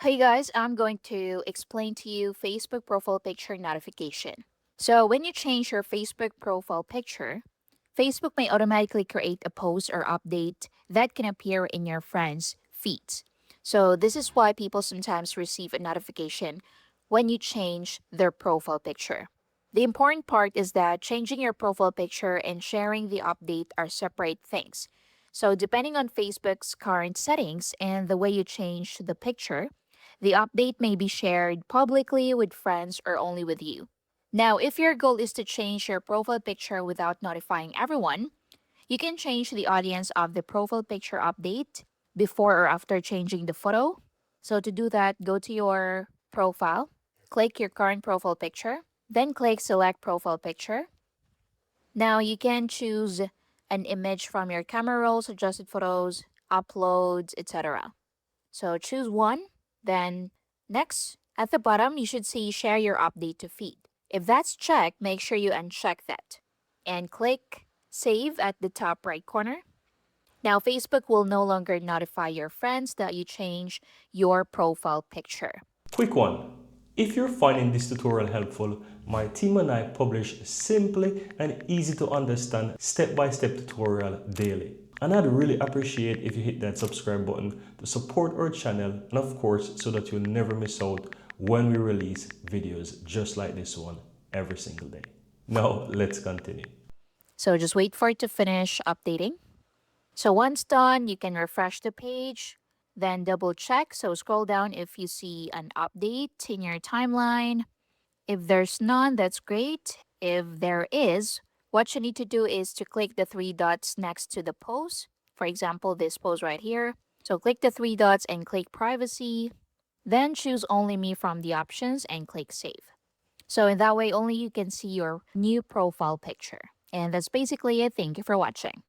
Hey guys, I'm going to explain to you Facebook profile picture notification. So when you change your Facebook profile picture, Facebook may automatically create a post or update that can appear in your friends' feeds. So this is why people sometimes receive a notification when you change their profile picture. The important part is that changing your profile picture and sharing the update are separate things. So depending on Facebook's current settings and the way you change the picture, the update may be shared publicly with friends or only with you. Now, if your goal is to change your profile picture without notifying everyone, you can change the audience of the profile picture update before or after changing the photo. So, to do that, go to your profile, click your current profile picture, then click select profile picture. Now, you can choose an image from your camera roll, suggested photos, uploads, etc. So choose one, then next, at the bottom, you should see share your update to feed. If that's checked, make sure you uncheck that and click save at the top right corner. Now, Facebook will no longer notify your friends that you change your profile picture. Quick one. If you're finding this tutorial helpful, my team and I publish simply and easy to understand step-by-step tutorial daily. And I'd really appreciate if you hit that subscribe button to support our channel and of course so that you'll never miss out when we release videos just like this one every single day. Now let's continue. So just wait for it to finish updating. So once done, you can refresh the page, then double check. So scroll down if you see an update in your timeline. If there's none, that's great. If there is, what you need to do is to click the three dots next to the post. For example, this post right here. So click the three dots and click privacy. Then choose only me from the options and click save. So in that way, only you can see your new profile picture. And that's basically it. Thank you for watching.